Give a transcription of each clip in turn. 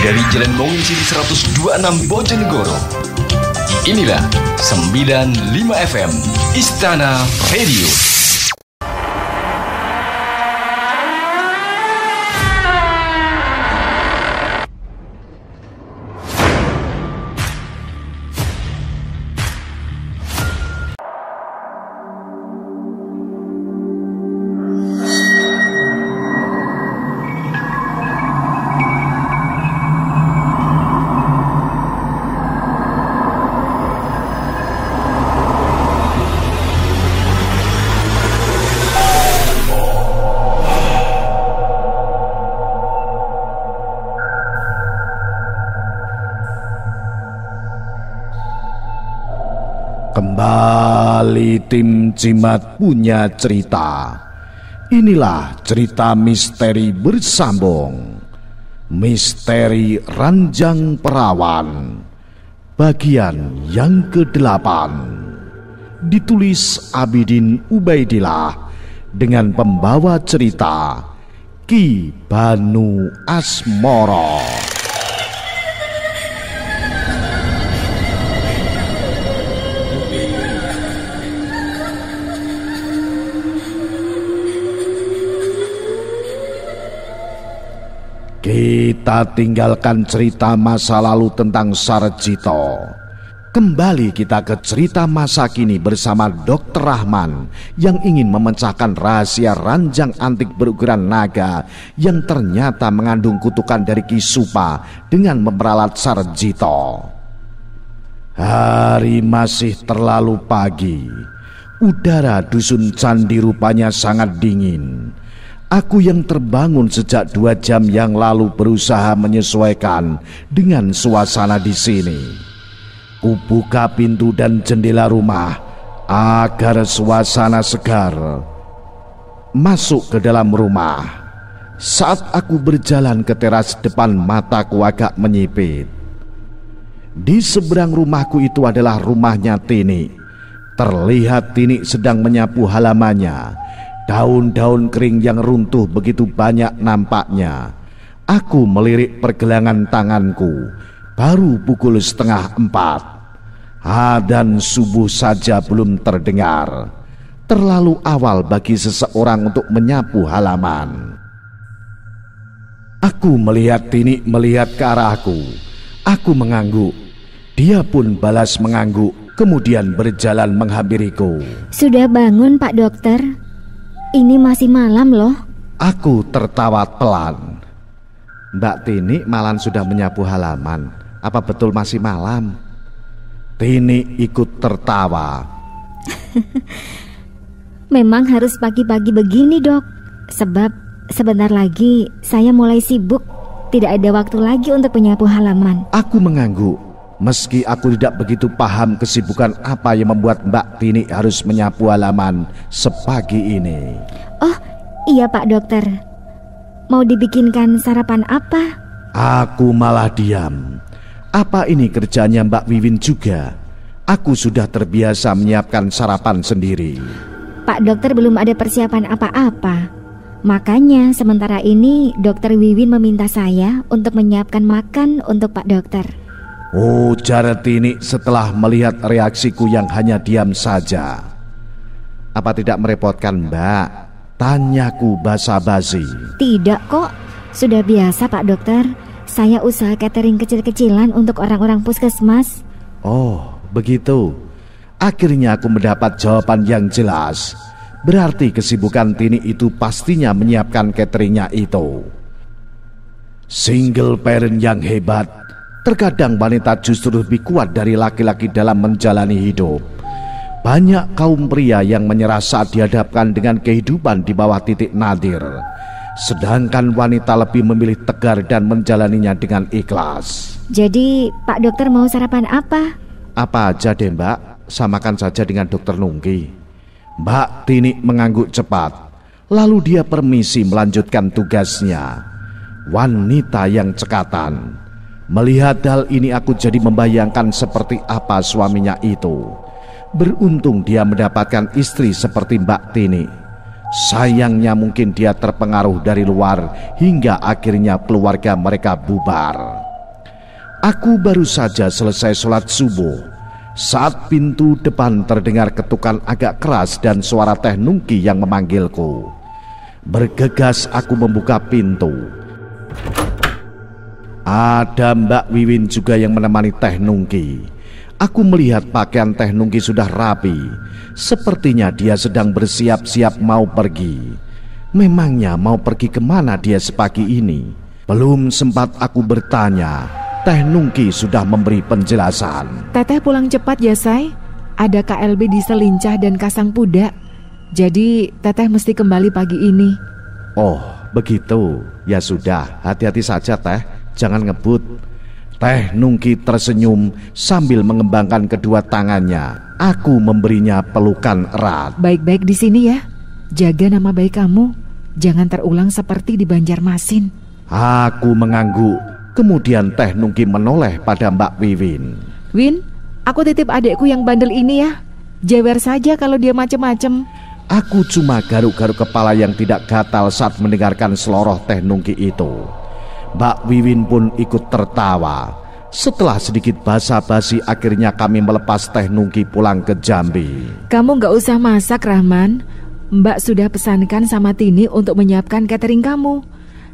dari Jalan Monginsiri 126 Bojonegoro. Inilah 95 FM Istana Radio. Kembali tim Cimat punya cerita. Inilah cerita misteri bersambung. Misteri Ranjang Perawan, bagian yang ke-8. Ditulis Abidin Ubaidillah dengan pembawa cerita Ki Banu Asmoro. Kita tinggalkan cerita masa lalu tentang Sarjito. Kembali kita ke cerita masa kini bersama Dr. Rahman yang ingin memecahkan rahasia ranjang antik berukuran naga yang ternyata mengandung kutukan dari Ki Supa dengan memperalat Sarjito. Hari masih terlalu pagi. Udara dusun Candi rupanya sangat dingin. Aku yang terbangun sejak 2 jam yang lalu berusaha menyesuaikan dengan suasana di sini. Kubuka pintu dan jendela rumah agar suasana segar masuk ke dalam rumah. Saat aku berjalan ke teras depan, mataku agak menyipit. Di seberang rumahku itu adalah rumahnya Tini. Terlihat Tini sedang menyapu halamannya. Daun-daun kering yang runtuh begitu banyak nampaknya. Aku melirik pergelangan tanganku. Baru pukul 3:30. Adzan subuh saja belum terdengar. Terlalu awal bagi seseorang untuk menyapu halaman. Aku melihat Tini melihat ke arahku. Aku mengangguk. Dia pun balas mengangguk, kemudian berjalan menghampiriku. Sudah bangun, Pak Dokter? Ini masih malam loh. Aku tertawa pelan. Mbak Tini malam sudah menyapu halaman. Apa betul masih malam? Tini ikut tertawa. Memang harus pagi-pagi begini, Dok. Sebab sebentar lagi saya mulai sibuk. Tidak ada waktu lagi untuk menyapu halaman. Aku mengangguk. Meski aku tidak begitu paham kesibukan apa yang membuat Mbak Tini harus menyapu halaman sepagi ini. Oh iya Pak Dokter, mau dibikinkan sarapan apa? Aku malah diam. Apa ini kerjanya Mbak Wiwin juga? Aku sudah terbiasa menyiapkan sarapan sendiri. Pak Dokter belum ada persiapan apa-apa. Makanya sementara ini Dokter Wiwin meminta saya untuk menyiapkan makan untuk Pak Dokter. Ujar Tini setelah melihat reaksiku yang hanya diam saja. Apa tidak merepotkan Mbak? Tanyaku basa-basi. Tidak kok, sudah biasa Pak Dokter. Saya usaha catering kecil-kecilan untuk orang-orang puskesmas. Oh, begitu. Akhirnya aku mendapat jawaban yang jelas. Berarti kesibukan Tini itu pastinya menyiapkan cateringnya itu. Single parent yang hebat. Terkadang wanita justru lebih kuat dari laki-laki dalam menjalani hidup. Banyak kaum pria yang menyerah saat dihadapkan dengan kehidupan di bawah titik nadir. Sedangkan wanita lebih memilih tegar dan menjalaninya dengan ikhlas. Jadi Pak Dokter mau sarapan apa? Apa aja deh Mbak, samakan saja dengan Dokter Nungki. Mbak Tini mengangguk cepat. Lalu dia permisi melanjutkan tugasnya. Wanita yang cekatan. Melihat hal ini aku jadi membayangkan seperti apa suaminya itu. Beruntung dia mendapatkan istri seperti Mbak Tini. Sayangnya mungkin dia terpengaruh dari luar hingga akhirnya keluarga mereka bubar. Aku baru saja selesai sholat subuh saat pintu depan terdengar ketukan agak keras dan suara Teh Nungki yang memanggilku. Bergegas aku membuka pintu. Ada Mbak Wiwin juga yang menemani Teh Nungki. Aku melihat pakaian Teh Nungki sudah rapi. Sepertinya dia sedang bersiap-siap mau pergi. Memangnya mau pergi kemana dia sepagi ini? Belum sempat aku bertanya, Teh Nungki sudah memberi penjelasan. Teteh pulang cepat ya, Say. Ada KLB di Selincah dan Kasang Pudak. Jadi Teteh mesti kembali pagi ini. Oh, begitu. Ya sudah, hati-hati saja Teh, jangan ngebut. Teh Nungki tersenyum sambil mengembangkan kedua tangannya. Aku memberinya pelukan erat. Baik-baik di sini ya. Jaga nama baik kamu. Jangan terulang seperti di Banjarmasin. Aku mengangguk. Kemudian Teh Nungki menoleh pada Mbak Wiwin. Win, aku titip adekku yang bandel ini ya. Jewer saja kalau dia macem-macem. Aku cuma garuk-garuk kepala yang tidak gatal saat mendengarkan seloroh Teh Nungki itu. Mbak Wiwin pun ikut tertawa. Setelah sedikit basa-basi, akhirnya kami melepas Teh Nungki pulang ke Jambi. Kamu gak usah masak, Rahman. Mbak sudah pesankan sama Tini untuk menyiapkan catering kamu.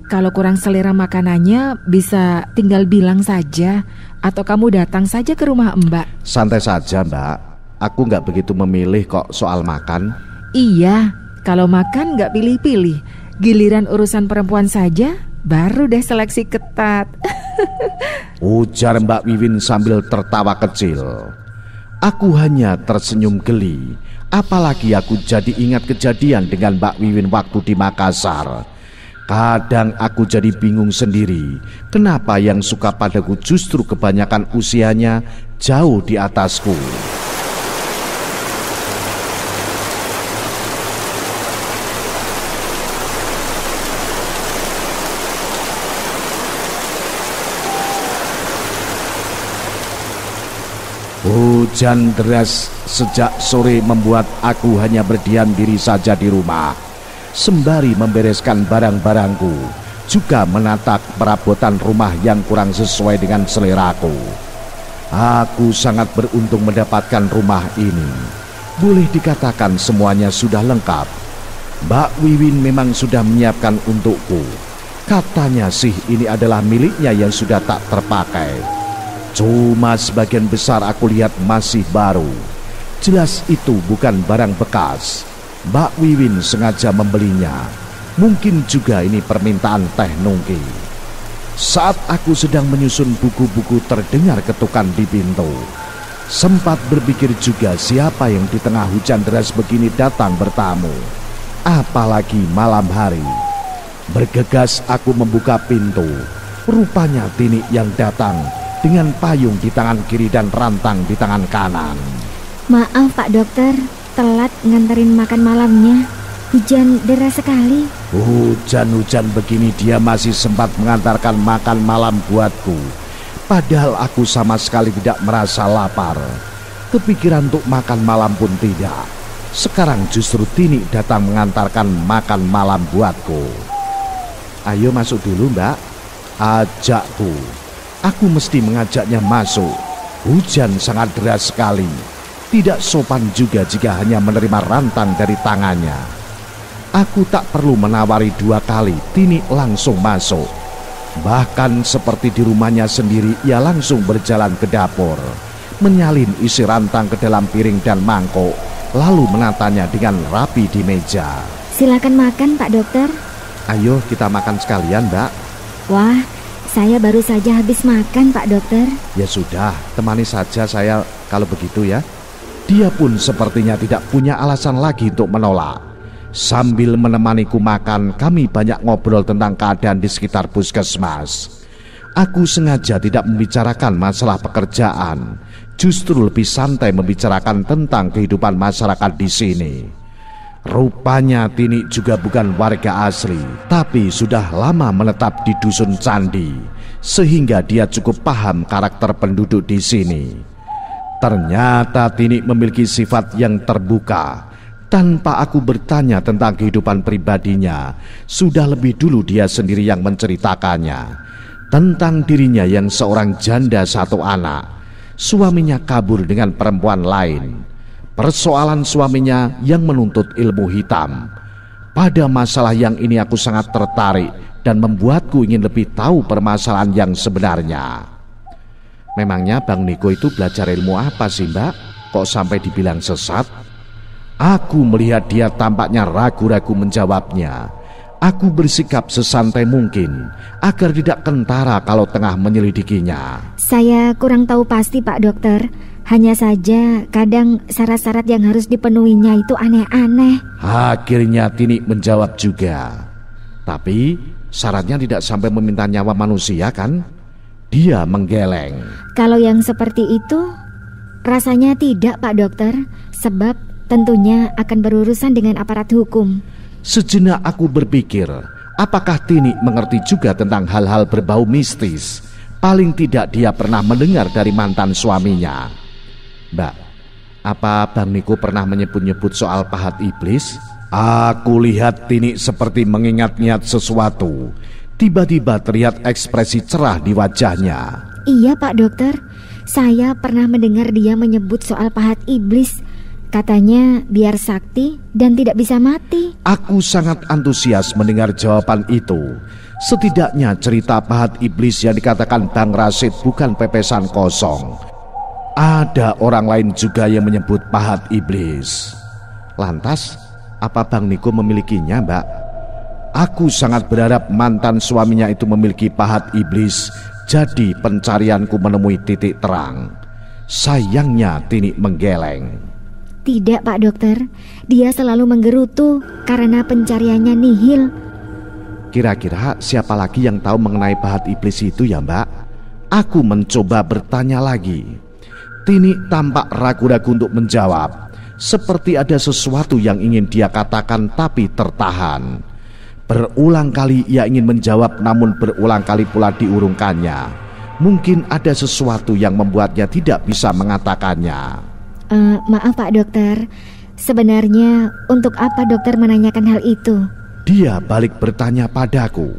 Kalau kurang selera makanannya, bisa tinggal bilang saja. Atau kamu datang saja ke rumah Mbak. Santai saja Mbak, aku gak begitu memilih kok soal makan. Iya, kalau makan gak pilih-pilih. Giliran urusan perempuan saja, baru deh seleksi ketat. Ujar Mbak Wiwin sambil tertawa kecil. Aku hanya tersenyum geli. Apalagi aku jadi ingat kejadian dengan Mbak Wiwin waktu di Makassar. Kadang aku jadi bingung sendiri, kenapa yang suka padaku justru kebanyakan usianya jauh di atasku. Hujan deras sejak sore membuat aku hanya berdiam diri saja di rumah, sembari membereskan barang-barangku, juga menata perabotan rumah yang kurang sesuai dengan seleraku. Aku sangat beruntung mendapatkan rumah ini. Boleh dikatakan semuanya sudah lengkap. Mbak Wiwin memang sudah menyiapkan untukku. Katanya sih ini adalah miliknya yang sudah tak terpakai. Cuma sebagian besar aku lihat masih baru. Jelas itu bukan barang bekas. Mbak Wiwin sengaja membelinya. Mungkin juga ini permintaan Teh Nungki. Saat aku sedang menyusun buku-buku, terdengar ketukan di pintu. Sempat berpikir juga siapa yang di tengah hujan deras begini datang bertamu, apalagi malam hari. Bergegas aku membuka pintu. Rupanya Tini yang datang dengan payung di tangan kiri dan rantang di tangan kanan. Maaf Pak Dokter, telat nganterin makan malamnya. Hujan deras sekali. Hujan-hujan begini dia masih sempat mengantarkan makan malam buatku. Padahal aku sama sekali tidak merasa lapar. Kepikiran untuk makan malam pun tidak. Sekarang justru Tini datang mengantarkan makan malam buatku. Ayo masuk dulu Mbak, ajakku. Aku mesti mengajaknya masuk. Hujan sangat deras sekali. Tidak sopan juga jika hanya menerima rantang dari tangannya. Aku tak perlu menawari dua kali, Tini langsung masuk. Bahkan seperti di rumahnya sendiri, ia langsung berjalan ke dapur, menyalin isi rantang ke dalam piring dan mangkok, lalu menatanya dengan rapi di meja. Silakan makan Pak Dokter. Ayo kita makan sekalian Mbak. Wah, saya baru saja habis makan Pak Dokter. Ya sudah, temani saja saya kalau begitu ya. Dia pun sepertinya tidak punya alasan lagi untuk menolak. Sambil menemaniku makan, kami banyak ngobrol tentang keadaan di sekitar puskesmas. Aku sengaja tidak membicarakan masalah pekerjaan, justru lebih santai membicarakan tentang kehidupan masyarakat di sini. Rupanya Tini juga bukan warga asli, tapi sudah lama menetap di dusun Candi, sehingga dia cukup paham karakter penduduk di sini. Ternyata Tini memiliki sifat yang terbuka. Tanpa aku bertanya tentang kehidupan pribadinya, sudah lebih dulu dia sendiri yang menceritakannya. tentang dirinya yang seorang janda satu anak. Suaminya kabur dengan perempuan lain. Persoalan suaminya yang menuntut ilmu hitam. Pada masalah yang ini aku sangat tertarik dan membuatku ingin lebih tahu permasalahan yang sebenarnya. Memangnya Bang Niko itu belajar ilmu apa sih, Mbak? Kok sampai dibilang sesat? Aku melihat dia tampaknya ragu-ragu menjawabnya. Aku bersikap sesantai mungkin agar tidak kentara kalau tengah menyelidikinya. Saya kurang tahu pasti Pak Dokter. Hanya saja kadang syarat-syarat yang harus dipenuhinya itu aneh-aneh. Akhirnya Tini menjawab juga. Tapi syaratnya tidak sampai meminta nyawa manusia kan? Dia menggeleng. Kalau yang seperti itu rasanya tidak Pak Dokter. Sebab tentunya akan berurusan dengan aparat hukum. Sejenak aku berpikir, apakah Tini mengerti juga tentang hal-hal berbau mistis? Paling tidak dia pernah mendengar dari mantan suaminya. Mbak, apa Bang Niko pernah menyebut-nyebut soal pahat iblis? Aku lihat Tini seperti mengingat-ingat sesuatu. Tiba-tiba terlihat ekspresi cerah di wajahnya. Iya Pak Dokter, saya pernah mendengar dia menyebut soal pahat iblis. Katanya biar sakti dan tidak bisa mati. Aku sangat antusias mendengar jawaban itu. Setidaknya cerita pahat iblis yang dikatakan Bang Rasid bukan pepesan kosong. Ada orang lain juga yang menyebut pahat iblis. Lantas, apa Bang Niko memilikinya, Mbak? Aku sangat berharap mantan suaminya itu memiliki pahat iblis. Jadi pencarianku menemui titik terang. Sayangnya Tini menggeleng. Tidak Pak Dokter, dia selalu menggerutu karena pencariannya nihil. Kira-kira siapa lagi yang tahu mengenai pahat iblis itu ya Mbak? Aku mencoba bertanya lagi. Tini tampak ragu-ragu untuk menjawab. Seperti ada sesuatu yang ingin dia katakan tapi tertahan. Berulang kali ia ingin menjawab namun berulang kali pula diurungkannya. Mungkin ada sesuatu yang membuatnya tidak bisa mengatakannya. Maaf Pak Dokter, sebenarnya untuk apa dokter menanyakan hal itu? Dia balik bertanya padaku.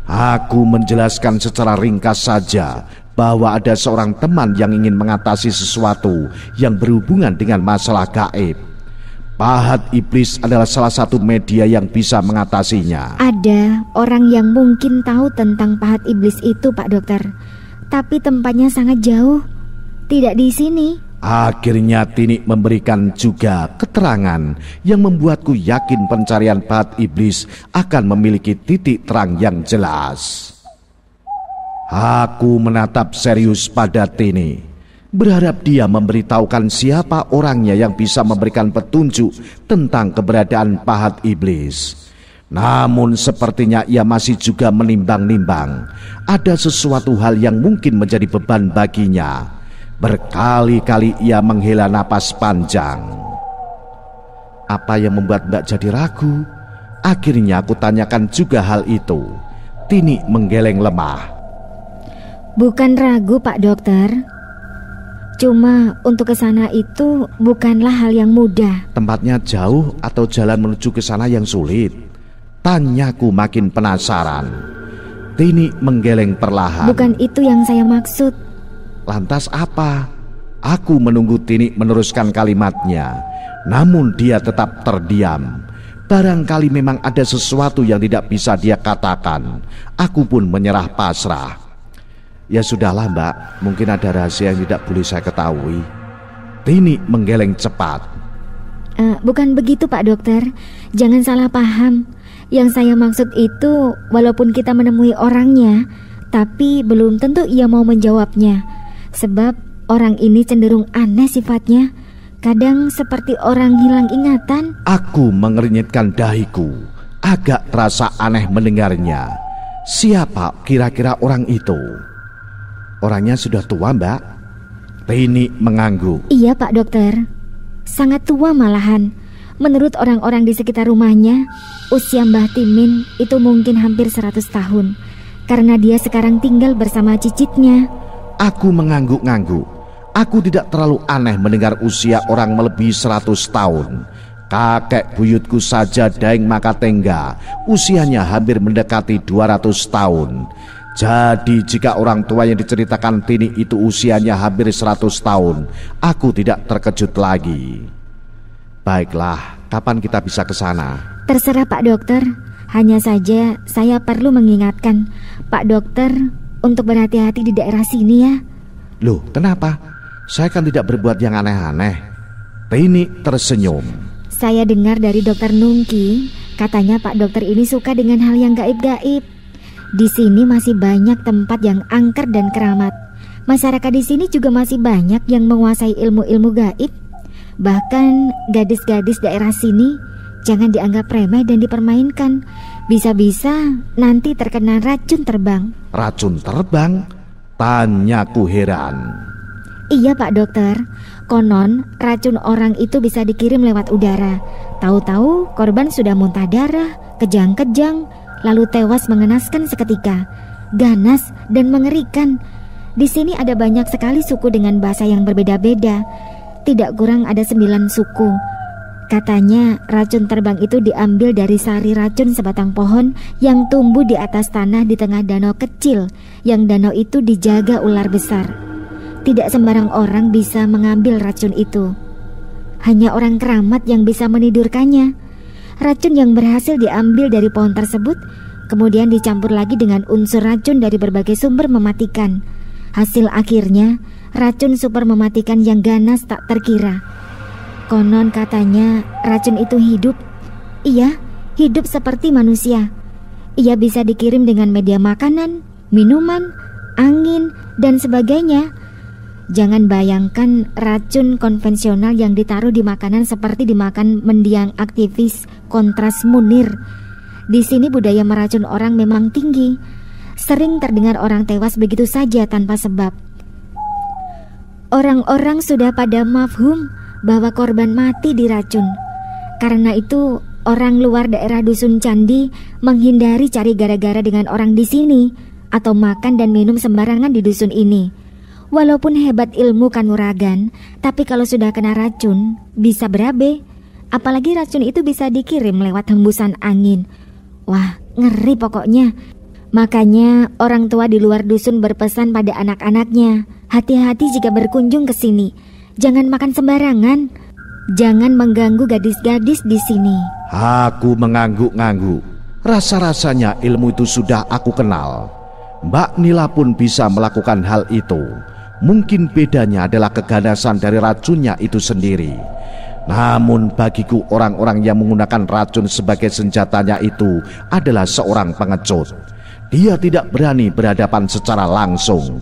Aku menjelaskan secara ringkas saja bahwa ada seorang teman yang ingin mengatasi sesuatu yang berhubungan dengan masalah gaib. Pahat iblis adalah salah satu media yang bisa mengatasinya. Ada orang yang mungkin tahu tentang pahat iblis itu Pak Dokter, tapi tempatnya sangat jauh, tidak di sini. Akhirnya Tini memberikan juga keterangan yang membuatku yakin pencarian pahat iblis akan memiliki titik terang yang jelas. Aku menatap serius pada Tini, berharap dia memberitahukan siapa orangnya yang bisa memberikan petunjuk tentang keberadaan pahat iblis. Namun sepertinya ia masih juga menimbang-nimbang. Ada sesuatu hal yang mungkin menjadi beban baginya. Berkali-kali ia menghela napas panjang. Apa yang membuat Mbak jadi ragu? Akhirnya aku tanyakan juga hal itu. Tini menggeleng lemah. Bukan ragu Pak Dokter, cuma untuk ke sana itu bukanlah hal yang mudah. Tempatnya jauh atau jalan menuju ke sana yang sulit? Tanyaku makin penasaran. Tini menggeleng perlahan. Bukan itu yang saya maksud. Lantas apa? Aku menunggu Tini meneruskan kalimatnya. Namun dia tetap terdiam. Barangkali memang ada sesuatu yang tidak bisa dia katakan. Aku pun menyerah pasrah. Ya sudahlah Mbak, mungkin ada rahasia yang tidak boleh saya ketahui. Tini menggeleng cepat. Bukan begitu Pak Dokter, jangan salah paham. Yang saya maksud itu walaupun kita menemui orangnya, tapi belum tentu ia mau menjawabnya. Sebab orang ini cenderung aneh sifatnya. Kadang seperti orang hilang ingatan. Aku mengernyitkan dahiku. Agak terasa aneh mendengarnya. Siapa kira-kira orang itu? Orangnya sudah tua Mbak? Tini mengangguk. Iya Pak Dokter, sangat tua malahan. Menurut orang-orang di sekitar rumahnya, usia Mbah Timin itu mungkin hampir 100 tahun. Karena dia sekarang tinggal bersama cicitnya. Aku mengangguk-ngangguk. Aku tidak terlalu aneh mendengar usia orang melebihi 100 tahun. Kakek buyutku saja Daeng Makatengga usianya hampir mendekati 200 tahun. Jadi jika orang tua yang diceritakan Tini itu usianya hampir 100 tahun, aku tidak terkejut lagi. Baiklah, kapan kita bisa ke sana? Terserah Pak Dokter. Hanya saja saya perlu mengingatkan Pak Dokter untuk berhati-hati di daerah sini ya. Loh, kenapa? Saya kan tidak berbuat yang aneh-aneh. Tini tersenyum. Saya dengar dari Dokter Nungki, katanya Pak Dokter ini suka dengan hal yang gaib-gaib. Di sini masih banyak tempat yang angker dan keramat. Masyarakat di sini juga masih banyak yang menguasai ilmu-ilmu gaib. Bahkan gadis-gadis daerah sini jangan dianggap remeh dan dipermainkan. Bisa-bisa nanti terkena racun terbang. Racun terbang? Tanyaku heran. Iya Pak Dokter, konon racun orang itu bisa dikirim lewat udara. Tahu-tahu korban sudah muntah darah, kejang-kejang, lalu tewas mengenaskan seketika. Ganas dan mengerikan. Di sini ada banyak sekali suku dengan bahasa yang berbeda-beda. Tidak kurang ada 9 suku. Katanya racun terbang itu diambil dari sari racun sebatang pohon yang tumbuh di atas tanah di tengah danau kecil, yang danau itu dijaga ular besar. Tidak sembarang orang bisa mengambil racun itu. Hanya orang keramat yang bisa menidurkannya. Racun yang berhasil diambil dari pohon tersebut kemudian dicampur lagi dengan unsur racun dari berbagai sumber mematikan. Hasil akhirnya racun super mematikan yang ganas tak terkira. Konon katanya racun itu hidup. Iya, hidup seperti manusia. Ia bisa dikirim dengan media makanan, minuman, angin, dan sebagainya. Jangan bayangkan racun konvensional yang ditaruh di makanan seperti dimakan mendiang aktivis kontras Munir. Di sini budaya meracun orang memang tinggi. Sering terdengar orang tewas begitu saja tanpa sebab. Orang-orang sudah pada mafhum bahwa korban mati diracun. Karena itu orang luar daerah dusun Candi menghindari cari gara-gara dengan orang di sini atau makan dan minum sembarangan di dusun ini. Walaupun hebat ilmu kanuragan, tapi kalau sudah kena racun bisa berabe. Apalagi racun itu bisa dikirim lewat hembusan angin. Wah, ngeri pokoknya. Makanya orang tua di luar dusun berpesan pada anak-anaknya, hati-hati jika berkunjung ke sini. Jangan makan sembarangan. Jangan mengganggu gadis-gadis di sini. Aku mengangguk-ngangguk. Rasa-rasanya ilmu itu sudah aku kenal. Mbak Nila pun bisa melakukan hal itu. Mungkin bedanya adalah keganasan dari racunnya itu sendiri. Namun bagiku orang-orang yang menggunakan racun sebagai senjatanya itu adalah seorang pengecut. Dia tidak berani berhadapan secara langsung.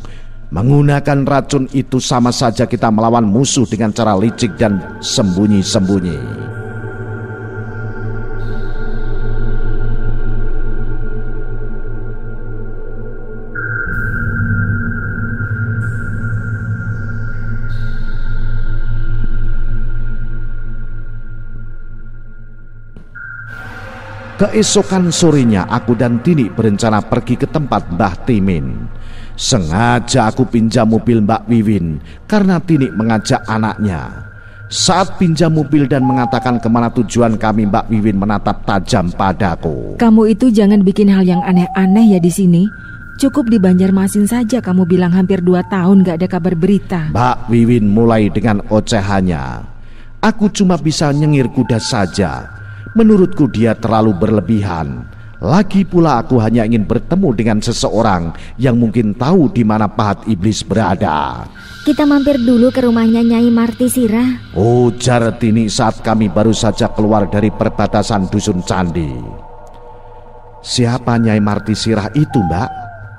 Menggunakan racun itu sama saja kita melawan musuh dengan cara licik dan sembunyi-sembunyi. Keesokan sorenya aku dan Tini berencana pergi ke tempat Mbah Timin. Sengaja aku pinjam mobil Mbak Wiwin karena Tini mengajak anaknya. Saat pinjam mobil dan mengatakan kemana tujuan kami, Mbak Wiwin menatap tajam padaku. Kamu itu jangan bikin hal yang aneh-aneh ya di sini. Cukup di Banjarmasin saja kamu bilang hampir 2 tahun gak ada kabar berita. Mbak Wiwin mulai dengan ocehannya. Aku cuma bisa nyengir kuda saja. Menurutku dia terlalu berlebihan. Lagi pula aku hanya ingin bertemu dengan seseorang yang mungkin tahu di mana pahat iblis berada. Kita mampir dulu ke rumahnya Nyai Marti Sirah, ujar Tini saat kami baru saja keluar dari perbatasan dusun Candi. Siapa Nyai Marti Sirah itu, Mbak?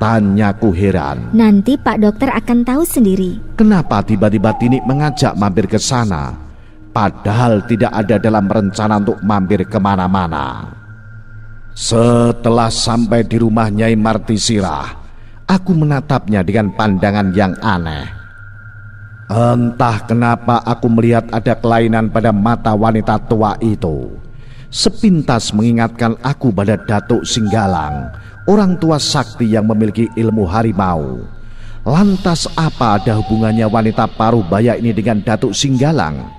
Tanyaku heran. Nanti Pak Dokter akan tahu sendiri. Kenapa tiba-tiba Tini mengajak mampir ke sana? Padahal tidak ada dalam rencana untuk mampir kemana-mana. Setelah sampai di rumah Nyai Marti Sirah, aku menatapnya dengan pandangan yang aneh. Entah kenapa aku melihat ada kelainan pada mata wanita tua itu. Sepintas mengingatkan aku pada Datuk Singgalang, orang tua sakti yang memiliki ilmu harimau. Lantas apa ada hubungannya wanita Parubaya ini dengan Datuk Singgalang?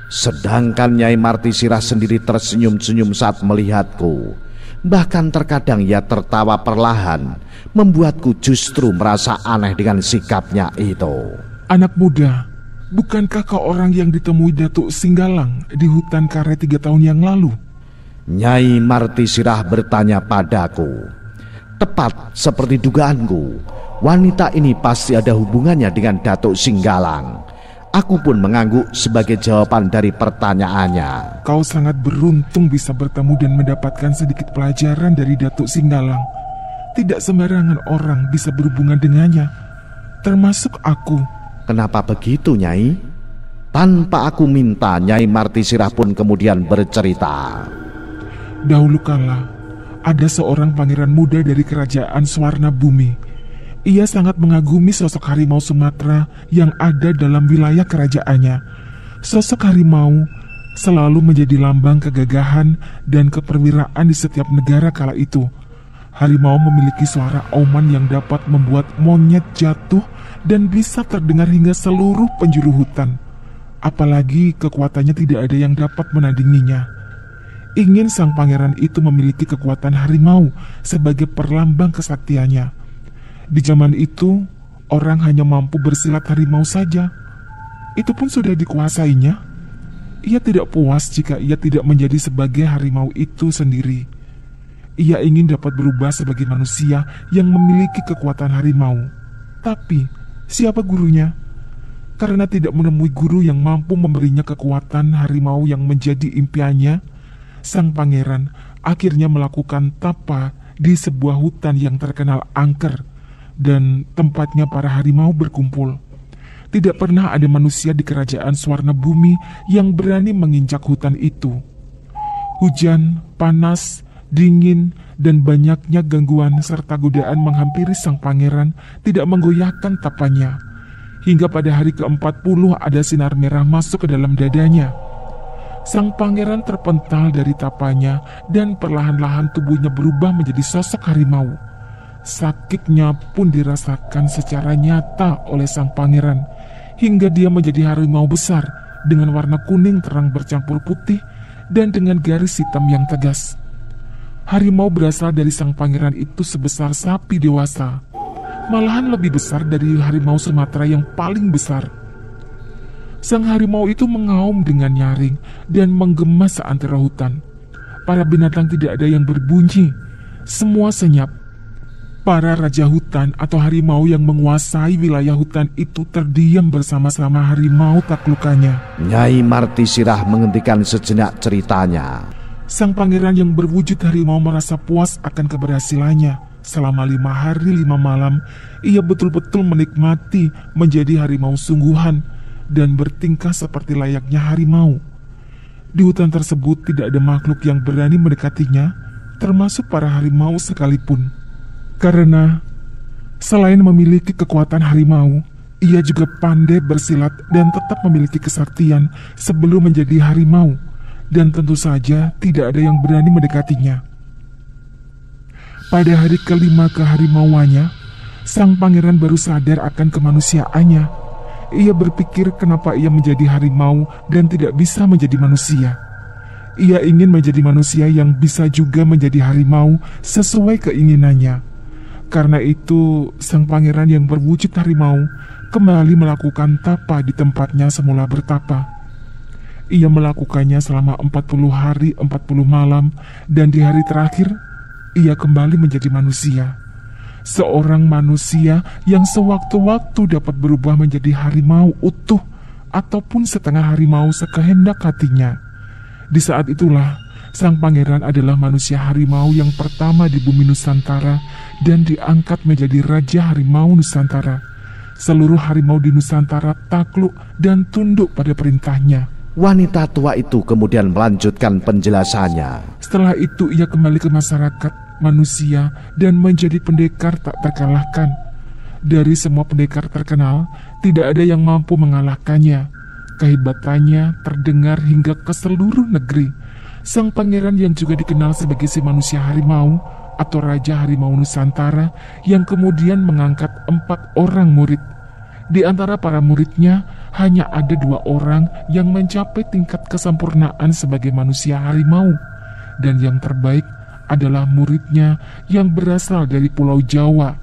Sedangkan Nyai Marti Sirah sendiri tersenyum-senyum saat melihatku. Bahkan terkadang ia tertawa perlahan, membuatku justru merasa aneh dengan sikapnya itu. Anak muda, bukankah kau orang yang ditemui Datuk Singgalang di hutan karet 3 tahun yang lalu? Nyai Martisirah bertanya padaku. Tepat seperti dugaanku, wanita ini pasti ada hubungannya dengan Datuk Singgalang. Aku pun mengangguk sebagai jawaban dari pertanyaannya. Kau sangat beruntung bisa bertemu dan mendapatkan sedikit pelajaran dari Datuk Singgalang. Tidak sembarangan orang bisa berhubungan dengannya, termasuk aku. Kenapa begitu, Nyai? Tanpa aku minta, Nyai Martisirah pun kemudian bercerita. Dahulu kala, ada seorang pangeran muda dari kerajaan Swarna Bumi. Ia sangat mengagumi sosok harimau Sumatera yang ada dalam wilayah kerajaannya. Sosok harimau selalu menjadi lambang kegagahan dan keperwiraan di setiap negara kala itu. Harimau memiliki suara auman yang dapat membuat monyet jatuh dan bisa terdengar hingga seluruh penjuru hutan. Apalagi kekuatannya tidak ada yang dapat menandinginya. Ingin sang pangeran itu memiliki kekuatan harimau sebagai perlambang kesaktiannya. Di zaman itu, orang hanya mampu bersilat harimau saja. Itu pun sudah dikuasainya. Ia tidak puas jika ia tidak menjadi sebagai harimau itu sendiri. Ia ingin dapat berubah sebagai manusia yang memiliki kekuatan harimau. Tapi, siapa gurunya? Karena tidak menemui guru yang mampu memberinya kekuatan harimau yang menjadi impiannya, sang pangeran akhirnya melakukan tapa di sebuah hutan yang terkenal angker dan tempatnya para harimau berkumpul. Tidak pernah ada manusia di kerajaan Swarna Bumi yang berani menginjak hutan itu. Hujan, panas, dingin, dan banyaknya gangguan serta godaan menghampiri sang pangeran tidak menggoyahkan tapanya. Hingga pada hari ke-40 ada sinar merah masuk ke dalam dadanya. Sang pangeran terpental dari tapanya dan perlahan-lahan tubuhnya berubah menjadi sosok harimau. Sakitnya pun dirasakan secara nyata oleh sang pangeran, hingga dia menjadi harimau besar dengan warna kuning terang bercampur putih dan dengan garis hitam yang tegas. Harimau berasal dari sang pangeran itu sebesar sapi dewasa, malahan lebih besar dari harimau Sumatera yang paling besar. Sang harimau itu mengaum dengan nyaring dan menggema seantero hutan. Para binatang tidak ada yang berbunyi, semua senyap. Para raja hutan atau harimau yang menguasai wilayah hutan itu terdiam bersama-sama harimau taklukanya. Nyai Martisirah menghentikan sejenak ceritanya. Sang pangeran yang berwujud harimau merasa puas akan keberhasilannya. Selama 5 hari 5 malam, ia betul-betul menikmati menjadi harimau sungguhan dan bertingkah seperti layaknya harimau. Di hutan tersebut tidak ada makhluk yang berani mendekatinya, termasuk para harimau sekalipun. Karena selain memiliki kekuatan harimau, ia juga pandai bersilat dan tetap memiliki kesaktian sebelum menjadi harimau, dan tentu saja tidak ada yang berani mendekatinya. Pada hari ke-5 keharimauannya, sang pangeran baru sadar akan kemanusiaannya. Ia berpikir kenapa ia menjadi harimau dan tidak bisa menjadi manusia. Ia ingin menjadi manusia yang bisa juga menjadi harimau sesuai keinginannya. Karena itu, sang pangeran yang berwujud harimau kembali melakukan tapa di tempatnya semula bertapa. Ia melakukannya selama 40 hari 40 malam, dan di hari terakhir, ia kembali menjadi manusia. Seorang manusia yang sewaktu-waktu dapat berubah menjadi harimau utuh ataupun setengah harimau sekehendak hatinya. Di saat itulah, sang pangeran adalah manusia harimau yang pertama di bumi Nusantara dan diangkat menjadi Raja Harimau Nusantara. Seluruh harimau di Nusantara takluk dan tunduk pada perintahnya. Wanita tua itu kemudian melanjutkan penjelasannya. Setelah itu ia kembali ke masyarakat manusia dan menjadi pendekar tak terkalahkan. Dari semua pendekar terkenal, tidak ada yang mampu mengalahkannya. Kehebatannya terdengar hingga ke seluruh negeri. Sang pangeran yang juga dikenal sebagai si manusia harimau atau Raja Harimau Nusantara yang kemudian mengangkat 4 orang murid. Di antara para muridnya hanya ada 2 orang yang mencapai tingkat kesempurnaan sebagai manusia harimau, dan yang terbaik adalah muridnya yang berasal dari Pulau Jawa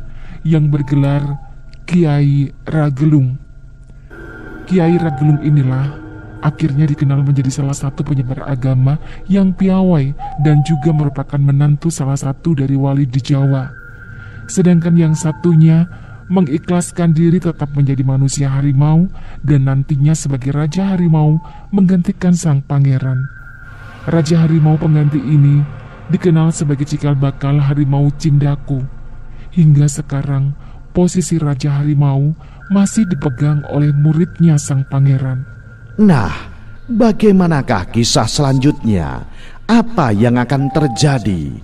yang bergelar Kiai Ragelung. Kiai Ragelung inilah akhirnya dikenal menjadi salah satu penyebar agama yang piawai dan juga merupakan menantu salah satu dari wali di Jawa. Sedangkan yang satunya mengikhlaskan diri tetap menjadi manusia harimau dan nantinya sebagai Raja Harimau menggantikan sang pangeran. Raja Harimau pengganti ini dikenal sebagai cikal bakal Harimau Cindaku. Hingga sekarang posisi Raja Harimau masih dipegang oleh muridnya sang pangeran. Nah, bagaimanakah kisah selanjutnya? Apa yang akan terjadi?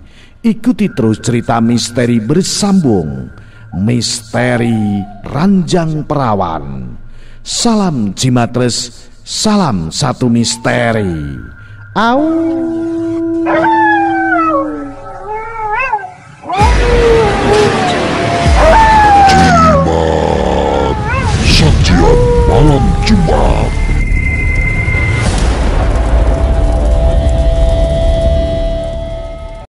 Ikuti terus cerita misteri bersambung. Misteri Ranjang Perawan. Salam Jimatres, salam satu misteri. Au. Sajian malam Jumat